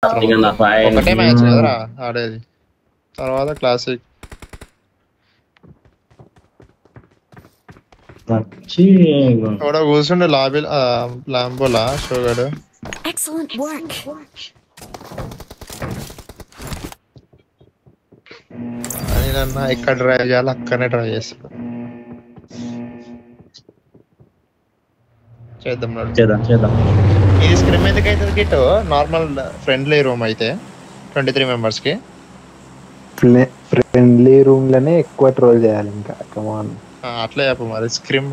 ఒకటే మ్యాచ్ కదరా ఆడేది, తర్వాత క్లాసిక్. కూడా కూర్చుండే లాబీ లాంబోలా షోగాడు. నేనన్నా ఎక్కడ డ్రైవ్ చేయాలి అక్కడనే డ్రైవ్ చేస్తాడు. చేద్దాం. ఈ స్క్రిమ్ ఎందుకు అవుతుంది కిట్? నార్మల్ ఫ్రెండ్లీ రూమ్ అయితే 23 members కి ఫ్రెండ్లీ రూమ్ లోనే ఎక్కువ ట్రోల్ చేయాలి. ఇంకా కమాన్ అట్లా చెప్పు మరి. స్క్రిమ్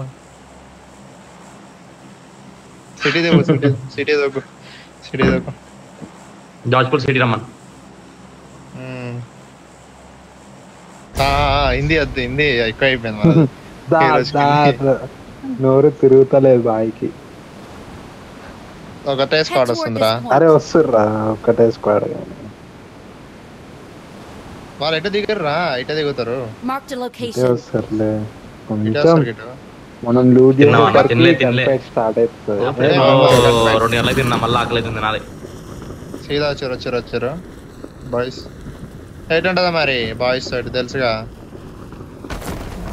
సిటీ దగ్గు జాజ్పూర్ సిటీ రమ్మన్. హిందీ వద్దు, హిందీ ఎక్కువ అయిపోయింది. నోరు తిరుగుతలేదు బాయికి. ఒకటే స్క్వాడ్ వస్తుందిరా. అరే వస్తుర్రా ఒకటే స్క్వాడ్. వాళ్ళు ఎటు దిగర్రా, ఇటే దిగుతారు. వస్తారులే కొంచెం మనం లూజ్ స్టార్ట్ అవుతుంది. 2 గంటలకు తిన్నా, మళ్ళీ ఆకలి తినాలి. సీదా వచ్చారు బాయ్స్. ఎటు ఉంటుందా మరి బాయ్స్ సైడ్ తెలుసుగా.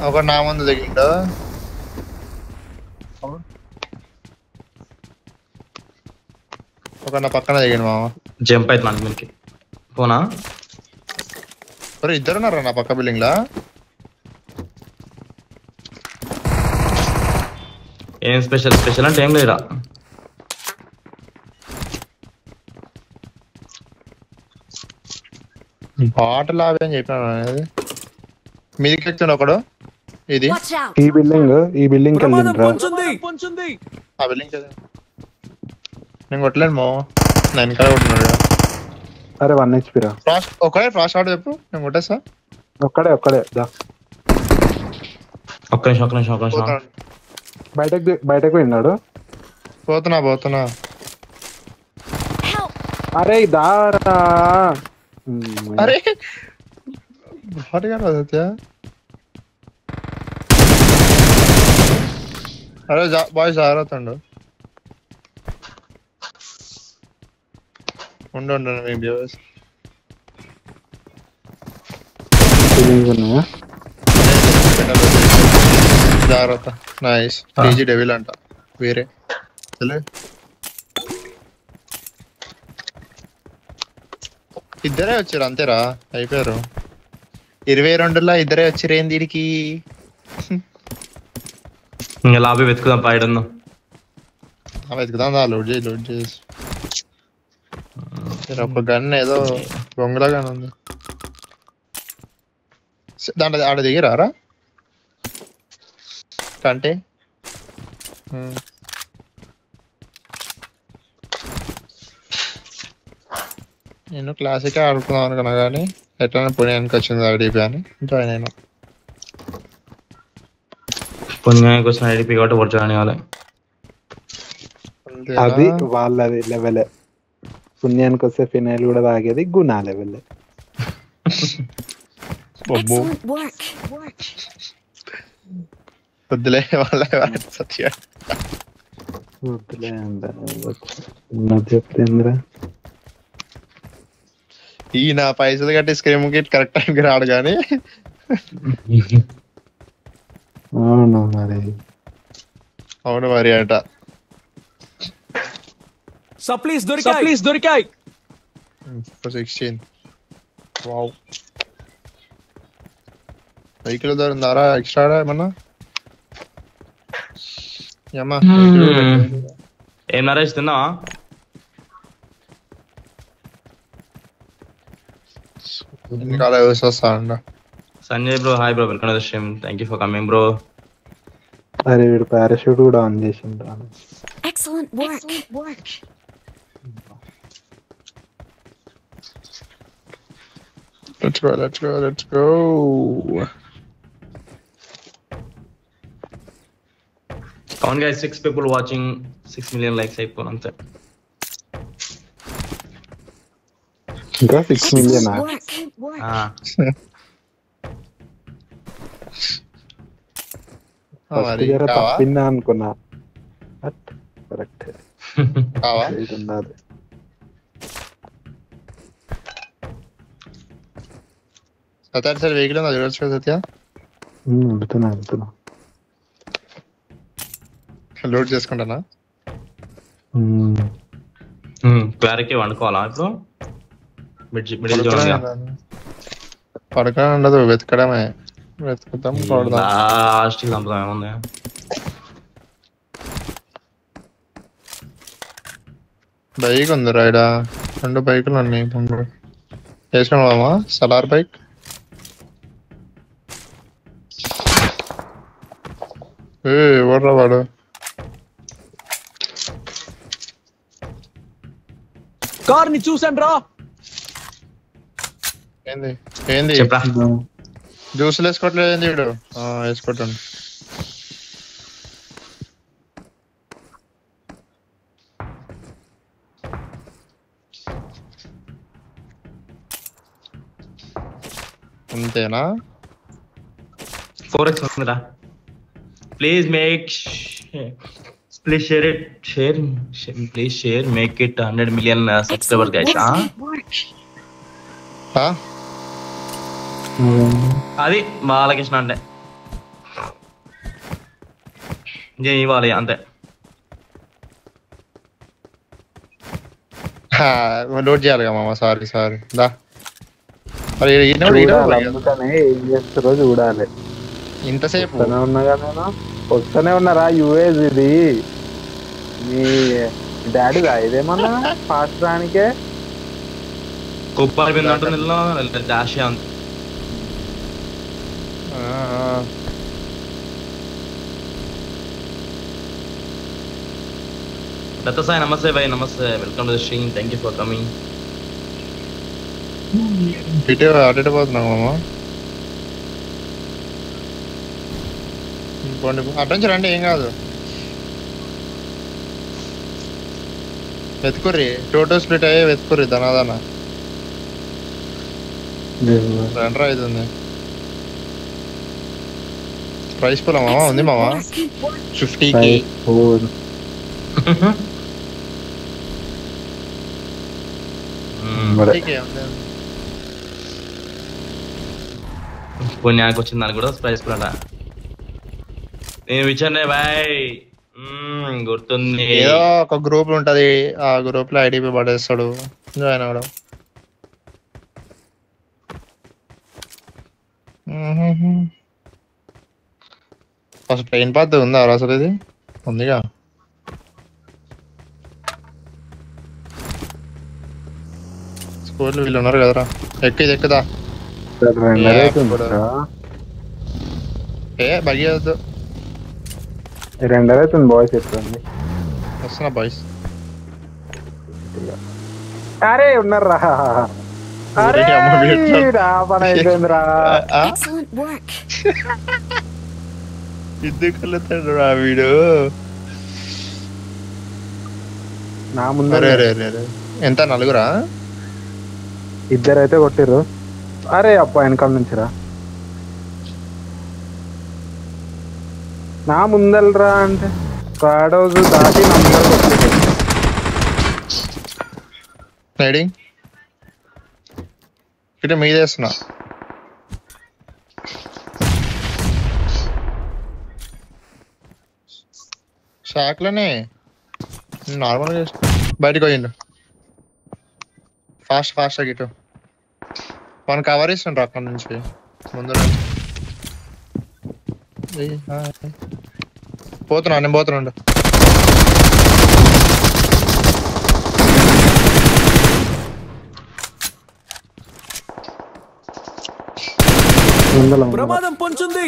ఒకటి నా ముందు దిగిండు, ఒక నా పక్కన దిగిండు మామ. జంప్ అయితే మనకి పోనా. ఇద్దరు ఉన్నారా నా పక్క బిల్డింగ్ లా. ఏం స్పెషల్ అంటే ఏం లేదా. బాటలు అవి అని చెప్పాను అనేది. మీదికి ఎక్కుతుండే ఒకడు. ఇది ఈ బిల్డింగ్ వెళ్ళిండ్రా. ఆ బిల్డింగ్ నేను కొట్టలేను మో, నేను వెనకాల కొట్టున్నాడు. అరే 1 HP రా. ఒకడే ఫ్రాస్ట్ అవుట్ చెప్పు, నేను కొట్టేస్తా. ఒక్కడే దా. ఒక్క నిమిషం. బయటకు పోయినాడు. పోతున్నా. అరే దారా. అరే సత్య. అరే బాయ్స్ జాగ్రత్తండు. ఉండు జాగ్రత్త. నైస్. టీజీ డెవిల్ అంట వేరే. ఇద్దరే వచ్చారు అంతేరా, అయిపోయారు. 22లో ఇద్దరే వచ్చారు. ఏంది దీనికి ఇంకా లాబీ వెతుకుదాం. పాయడను వెతుకుదాం. లోడ్ చేసి ఒక గన్ ఏదో బొంగలాగా ఉంది దాంట్లో. ఆడ దిగిరారా కంటే. నేను క్లాసిక్ ఆడుకుందాం అనుకున్నా కానీ ఎట్లా పుణ్యానికి వచ్చింది ఐడిపి అని జాయిన్ అయినా. పుణ్యానికి వచ్చిన ఐడిపి కాబట్టి వర్క్ జాయిన్ కావాలి. అది వాళ్ళది లెవెల్. పుణ్యానికి వస్తే ఫినైల్ కూడా తాగేది గుణా లెవెల్. వద్దులే వాళ్ళ సత్య వద్దులే చెప్తేంద్రా. ఈయన పైసలు కట్టి స్క్రీమ్ కి కరెక్ట్ టైంకి రాడు కానీ. అవును మరి అట. సప్లీస్ దొరికాయి. 16. వావ్. వెహికల్ దొరిందారా ఎక్స్ట్రా ఏమన్నా? ఏం నరేష్ తిన్నావా? Sanjay bro hi bro, welcome to the stream. Thank you for coming bro. అరే వీడు పారాషూట్ కూడా ఆన్ చేసిండ్రా. Excellent work. Let's go. Come on guys, 6 people watching, 6 million likes అయిపోను అంతే. ఇంకా 6 million తప్పిందా అనుకున్నా. కరెక్ట్. సత్య సార్ వెహికల్ ఉంది, అది చూడొచ్చు కదా సత్య. వెళ్తున్నా లోడ్ చేసుకుంటానా? క్లారిటీ వండుకోవాలా ఇప్పుడు? పడక ఉండదు, వెతకడమే. వెతుకుతాం, కొడదాం. లాస్ట్ చంపుదాం. ఏముంది బైక్ ఉంది రైడా, 2 బైకులు ఉన్నాయి. వేసుకున్నామా సలార్ బైక్? ఎవర్రా వాడు? కార్ ని చూసాను రా. ఏంది ఏంది చెప్పరా? జ్యూసులు వేసుకోవట్లేదు ఏంది వీడు? వేసుకోవటండి. అంతేనా? 4x ఉందిరా. Please make please share it please share make it 100 million subscriber guys. అది బాలకృష్ణ అంటే ఇవ్వాలి అంతే. లోడ్ చేయాలి మామ. సారీ దా. అందుకనే ఏం చేస్తారో చూడాలి. ఇంతసేపు ఉన్నా కదా, వస్తూనే ఉన్నారా? యూఎస్ ఇది మీ డాడీదా ఇదేమన్నా ఫాస్ట్ రానికే? కుప్ప డాష్ ఉంది. దత్త సాయి నమస్తే భాయ్. నమస్తే, welcome to the stream. Thank you for coming. అటు పోతున్నాం మామ. అటు నుంచి రండి, ఏం కాదు. వెతుకుర్రి, టోటో స్ప్లిట్ అయ్యే వెతుకుర్రి ధనాదన. రండ్రా అవుతుంది. ప్రైస్ పోలా మామ ఉంది మామ, 50K. పుణ్యానికి వచ్చింది దానికి కూడా ప్రైస్ కూడా. నేను విచారణ బాయ్ గుర్తుంది. ఏదో ఒక గ్రూప్ ఉంటది, ఆ గ్రూప్ లో ఐడిపి పడేస్తాడు, జాయిన్ అవడం. అసలు ట్రైన్ పాత్ ఉందా అసలు? ఇది ఉందిగా. స్కూల్ వీళ్ళు ఉన్నారు కదరా. ఎక్కుదా బగి వద్దు. 2 అవుతుంది బాయ్స్. ఎట్లుంది? వస్తున్నా బాయ్స్. అరే ఉన్నారా? అరే పని అయిపోయిందిరా. Excellent work. ఎందుకు వెళ్తాడు రా వీడు? నా ముందు ఎంత? 4 2 అయితే కొట్టిర్రు. అరే అప్ప వెనకాల నుంచి రా. నా ముందలరా అంటే కార్డ్ హౌస్ దాటి నా ముందర కొట్టిర్రు. రైడింగ్ ఇటు మీదేస్తున్నా. షాక్లోనే నార్మల్గా బయటకు పోయిండు. ఫాస్ట్ ఇటు మన కవర్ ఇస్తుండ్రు అక్కడ నుంచి ముందు. పోతున్నా, నేను పోతున్నాడు. ప్రమాదం పొంచుంది.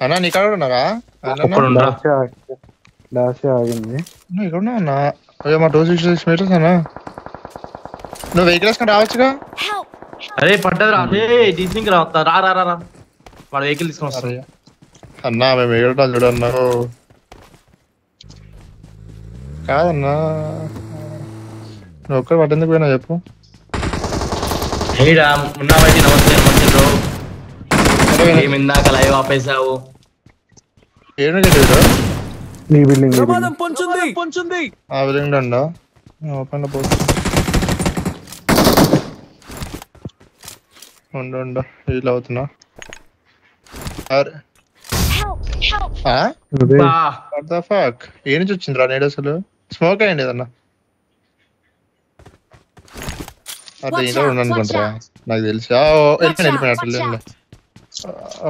అన్నా నీ కాడ ఉన్నారా? ఆగింది. ఇక్కడ ఉన్నా. అయ్యో మా 266 meters అన్నా. నువ్వు వెహికల్ వేసుకొని రావచ్చుగా. అరే పడ్డది రా. డీసింగ్ రా వాడు వెహికల్ తీసుకొని వస్తారు. అన్నా మేము వెహికల్ చూడన్నావు కాదన్నా. నువ్వు ఒక్కరు పట్టేందుకు పోయినా చెప్పు. నమస్తే బ్రో. ఇందాక లైవ్ ఆపేసావు. ప్రమాదం పొంచుంది. ఆ బిల్డింగ్ లో ఉందా? ఓపెన్ లో పోతుంది. ఉండు హీల్ అవుతున్నా. అరే అదే వాట్ ద ఫక్, ఏ నుంచి వచ్చిందిరా నేడు అసలు? స్మోక్ అయ్యండి ఏదన్నా. అరే Watch ఇంట్లో out, ఉండనుకుంటారా? watch నాకు తెలిసి Watch out, వెళ్ళిపోయినట్టు. watch out.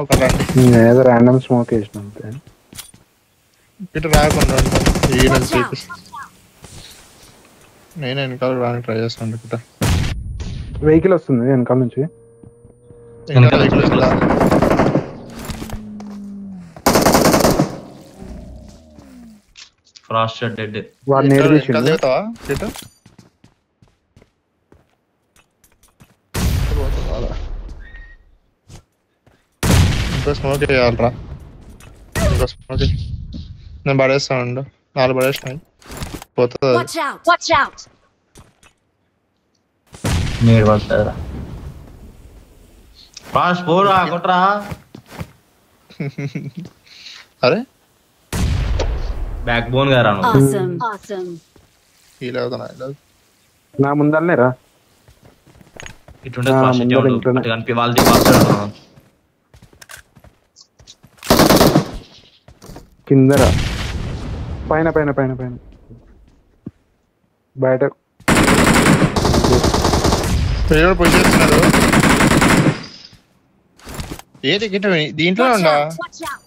ఒక రండి ఏదో ర్యాండమ్ స్మోక్ వేసిన అంతే. ఇటు రాకుండా ఉంటాను. ఈ Watch నుంచి out. నేను వెనకాల రానికి ట్రై చేస్తాను అనుకుంటా. వెహికల్ వస్తుంది వెనకాల నుంచి. ఇంకా వెహికల్ వస్తుందా? Frost dead. వాడు వెనకాల నేర్పించిండు. దిగుతావా ఇటు? ఇంకో స్మోక్ వేయాలరా. ఇంకో స్మోక్ నేను పడేస్తాను. 4 పడేసినాయి. పోతుంది అది. Watch out. Watch out. నీడు పడతారా? ఫాస్ట్ పోరా కొట్రా. అరే బ్యాక్ బోన్ గా రాను. Awesome. Awesome. హీల్ అవుతున్నా. నా ముందరనే రా. ఇటుండే ఆ, ఫ్లాష్ ముందర ఇంట్లోనే. అటు కనిపి వాళ్ళది వాస్తాడు. కిందరా పైన పైన పైన పైన బయట ఎవరు పుష్ చేస్తున్నారు? ఏది గిట్ట దీంట్లో Watch ఉండా? out. Watch out.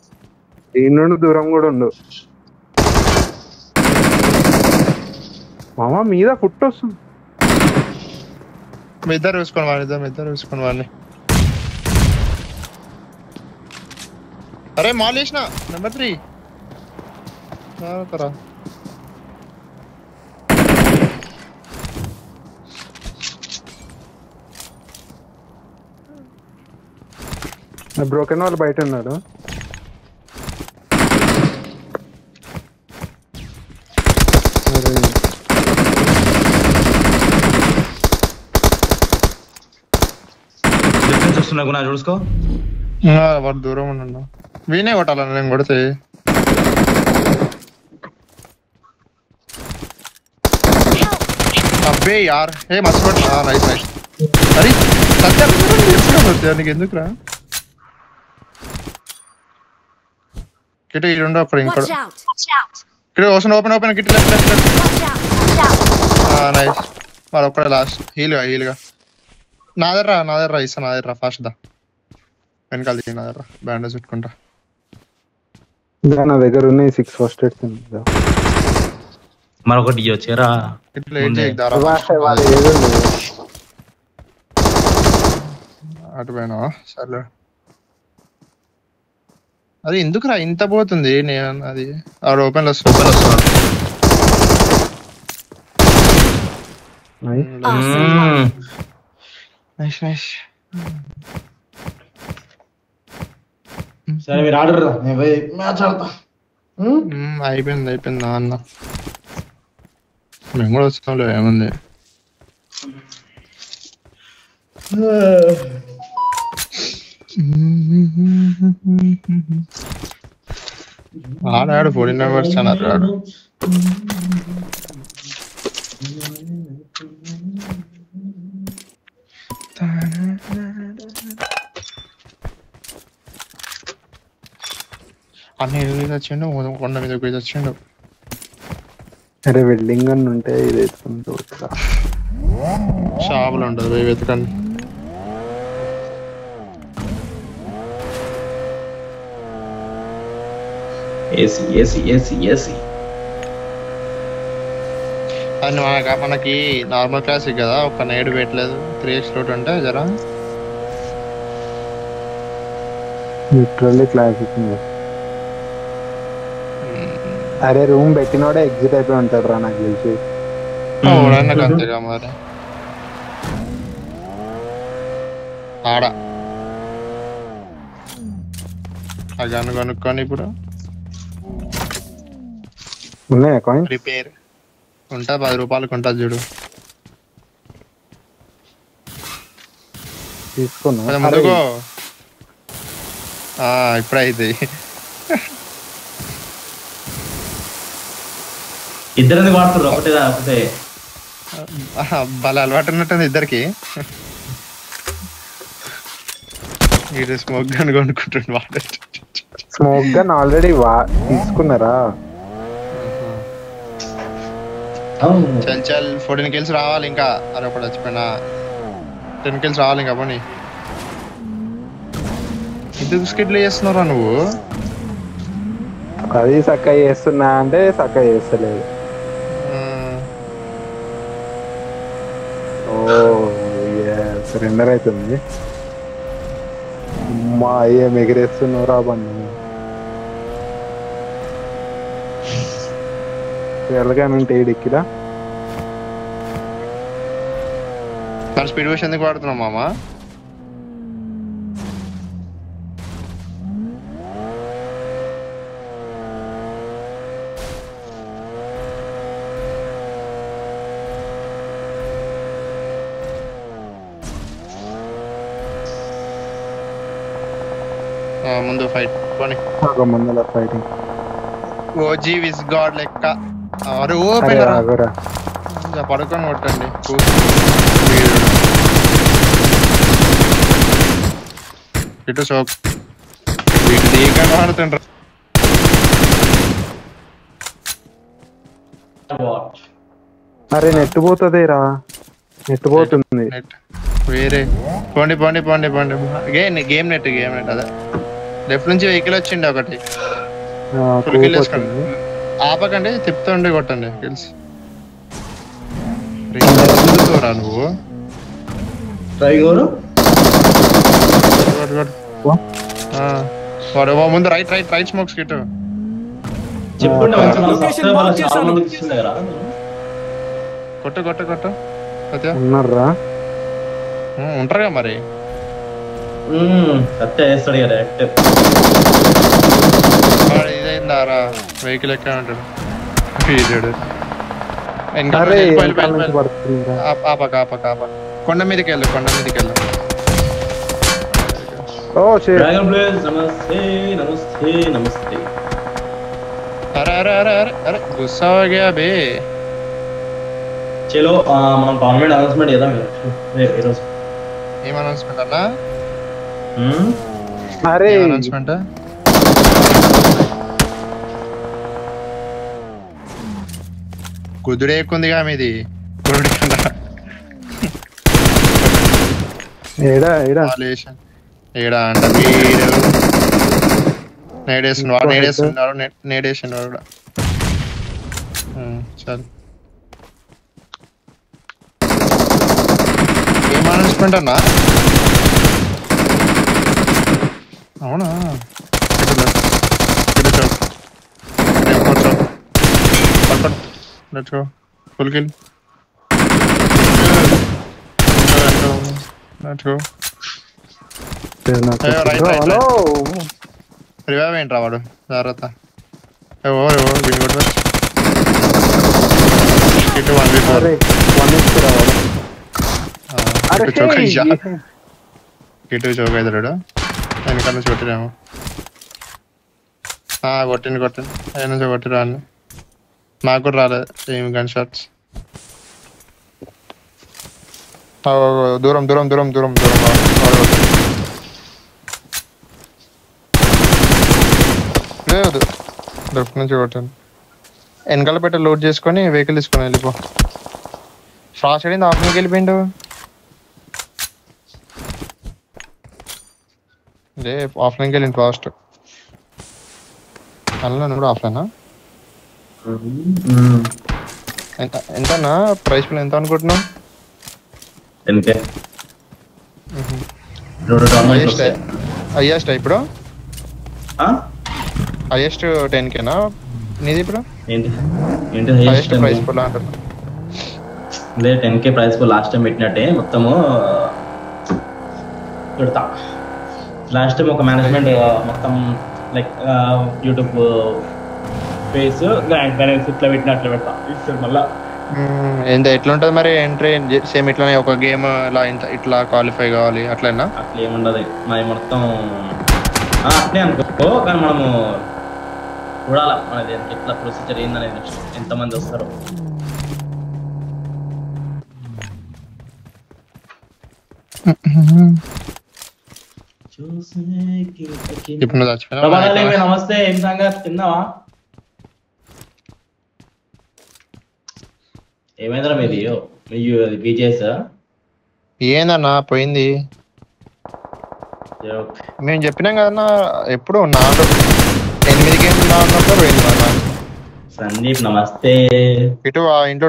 దీని నుండి దూరం కూడా ఉండు. మామ మీద ఫుట్ వస్తుంది. మీ ఇద్దరు చూసుకొని వాడిని. అరే మాల్ వేసిన నెంబర్ 3 రా. బ్రోకెన్ వాళ్ళు బయట ఉన్నాడు. అరే, డిఫెన్స్ వస్తున్నా కూడా చూసుకో. వాడు దూరం ఉండు. వీనే కొట్టాలని నేను కొడితే. అబ్బే యార్ ఏ మర్చిపోతా. నైస్. అరే సత్య నీకు ఎందుకురా? కిట ఈ రెండు అప్పుడు ఇంకో Watch out. Watch out. ఇక్కడ open kit left. Watch out. Watch out. Nice. వాడు ఒక్కడే లాస్ట్. హీల్గా నాదర్రా ఇస్తా. నాదర్రా ఫాస్ట్ దా. వెనకాల దిగి నాదర్రా. బ్యాండేజ్ పెట్టుకుంటా. నా దగ్గర ఉన్నాయి 6 ఫస్ట్ ఎయిడ్స్. మరొకటి ఇవ్వచ్చారా? ఇట్లా ఏం చేయదారా? వాళ్ళు ఏదో లేదు. అటు పోయినావా? సర్లే. అది ఎందుకురా ఇంత పోతుంది? నేను అది ఆడ ఓపెన్ వస్తుంది. Awesome. నైస్. సరే మీరు ఆర్డర్ మ్యాచ్ ఆడతా. అయిపోయింది నా అన్న. మేము కూడా వస్తాంలే, ఏముంది. ఆడాడు 14 మెంబర్స్ అన్నారు. ఆడు అన్ని ఎదురు వచ్చిండు. కొండ మీద పోయి వచ్చిండు. అరే వెల్డింగ్ అని ఉంటే ఇది ఎత్తుకుంటూ వచ్చా. షాపులు ఉంటుంది పోయి వెతకండి. ఏసీ అని మనకి నార్మల్ క్లాసిక్ కదా, ఒక నేడు పెట్టలేదు. 3x లోట్ అంటే జరా లిటరల్లీ క్లాసిక్. అరే రూమ్ పెట్టినోడే ఎగ్జిట్ అయిపోయి ఉంటాడు రా నాకు తెలిసి. నాకు అంతేగా మరి. ఆడ ఆ గన్ను కొనుక్కొని ఇప్పుడు ఉన్నాయా కాయిన్? రిపేర్ ఉంటా 10 రూపాయలకు ఉంటుంది చూడు. తీసుకున్నా కొంచెం ముందుకో. ఇప్పుడైతే ఇద్దరు వాడుతున్నారు ఒకటే. భలే అలవాటు ఉన్నట్టుంది ఇద్దరికి. వీడు స్మోక్ గన్ కొనుక్కుంటుండు వాడు. స్మోక్ గన్ ఆల్రెడీ తీసుకున్నారా? చల్ చల్ 14 kills రావాలి ఇంకా. అరే ఒకటి వచ్చిపోయినా 10 kills రావాలి ఇంకా. పోనీ ఇంత స్కిట్లు చేస్తున్నారా నువ్వు? అది చక్కగా చేస్తున్నా అంటే చక్కగా చేస్తలేదు. ఓ సరెండర్ అవుతుంది. మా ఏం ఎగిరేస్తున్నావు రా బండి. వెళ్ళగానంటే ఏడిక్కిరా స్పీడ్ వేసి ఎందుకు వాడుతున్నావు మామ? ముందు ఫైట్ పోనీ. ముందర ఫైటింగ్ ఓజీ విస్ గాడ్ లెక్క. అరే ఓ పడుకొని కొట్టండి. ఇటు షోక్ వీటి దీకా ఆడుతుండ్రు. అరే నెట్ పోతుంది రా, నెట్ పోతుంది. వేరే పోండి పోండి పోండి పోండి. గేమ్ నెట్ అదే లెఫ్ట్ నుంచి వెహికల్ వచ్చిండి ఒకటి. ఫుల్ కిల్ వేసుకోండి. ఆపకండి, తిప్పుతుండి కొట్టండి కిల్స్. రా నువ్వు వాడు ముందు right right right smokes kit కొట్టు కొట్టు కొట్టు. ఉన్నారా? ఉంటారుగా మరి. ఇదైందారా వెహికల్ ఎక్కడ ఉంటాడు. కొండ మీదకి వెళ్ళు, కొండ మీదకి వెళ్ళు. అరే అరే అరే అరే అరే గుస్సా గయా బే. చలో మనం గవర్నమెంట్ అనౌన్స్మెంట్ చేద్దాం ఈరోజు. ఏం అనౌన్స్మెంట్ అన్నా? అరే అనౌన్స్మెంట్ కుదుడే ఎక్కుందిగా మీది. ఏడా ఏడా ఏడా అంట వీడు నేడేస్తున్నాడు. నేడేస్తున్నాడు నేడేసినాడు కూడా. చాలు ఏం అనౌన్స్మెంట్ అన్నా? అవునా? Let's go. Full kill. Let's go. Revive ఏంట్రా వాడు? జాగ్రత్త. కిటు చౌక్ అవుతాడు. వెనకాల నుంచి కొట్టిరేమో. కొట్టింది కొట్టింది. ఆయన నుంచి కొట్టిరా అని. నాకు కూడా రాలేదు ఏమి గన్ షాట్స్. దూరం దూరం దూరం దూరం దూరం. లేదు లెఫ్ట్ నుంచి కొట్టాను. వెనకాల పెట్ట లోడ్ చేసుకొని వెహికల్ తీసుకొని వెళ్ళిపో. ఫ్రాస్ట్ అయింది. ఆఫ్లైన్కి వెళ్ళిపోయిండు. లే ఆఫ్లైన్కి వెళ్ళింది ఫాస్ట్. అందులో కూడా ఆఫ్లైనా? ఎంతనా ప్రైస్ ఎంత అనుకుంటున్నావు? హైయెస్ట్ ఇప్పుడు హైయెస్ట్ 10Kనా నీది ఇప్పుడు? హైయెస్ట్ ప్రైస్ కూడా అంటారు. 10K ప్రైస్ లాస్ట్ టైం పెట్టినట్టే మొత్తము పెడతా. లాస్ట్ టైం ఒక మేనేజ్మెంట్ మొత్తం like YouTube face grand balance ఇట్లా పెట్టినట్లు పెడతా. ఇప్పుడు మళ్ళా ఎట్లా ఉంటుంది మరి ఎంట్రీ? సేమ్ ఇట్లానే ఒక గేమ్ ఇలా ఇట్లా క్వాలిఫై కావాలి అట్లనా? అట్లా ఏముండదు మరి మొత్తం అట్లే అనుకో. కానీ మనము చూడాలా మనది ఎట్లా ప్రొసీజర్ ఏందనేది, నెక్స్ట్ ఎంతమంది వస్తారో. ఇప్పుడు నువ్వు చచ్చిపోయినా ప్రభాలేవి నమస్తే, ఏం సంగతి, తిన్నావా? ఏమైందిరా మీది బీజేఎస్ ఏందన్నా పోయింది? మేము చెప్పినాం కదన్నా ఎప్పుడు 8 గేమ్లు ఉన్నప్పుడు పోయింది అన్న. సందీప్ నమస్తే. ఇటు ఆ ఇంట్లో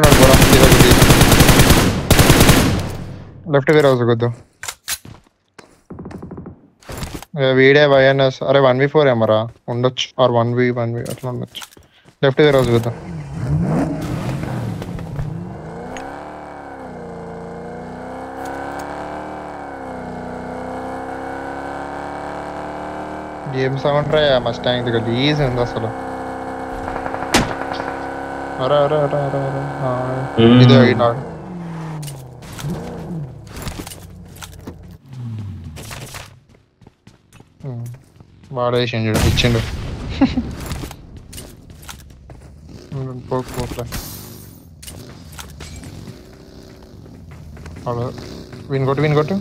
లెఫ్ట్ వేరే హౌస్ కొద్దు వీడే వైఎన్ఎస్. అరే 1v4 ఏమరా ఉండొచ్చు, ఆర్ 1v అట్లా ఉండొచ్చు. లెఫ్ట్ వేరే హౌస్ కొద్దాం. గేమ్ సౌండ్ రా మస్టాంగ్ దగ్గర ఈజీ ఉంది అసలు. అరే అరే అరే అరే అరే ఇదే అయినాడు. వాడేసిండు చూడు, ఇచ్చిండు. పోట్లే వినుకొట్టు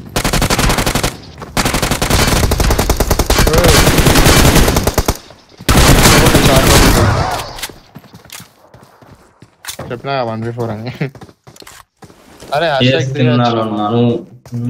చెప్పినా 1v4 అని. అరే ఉన్నాను.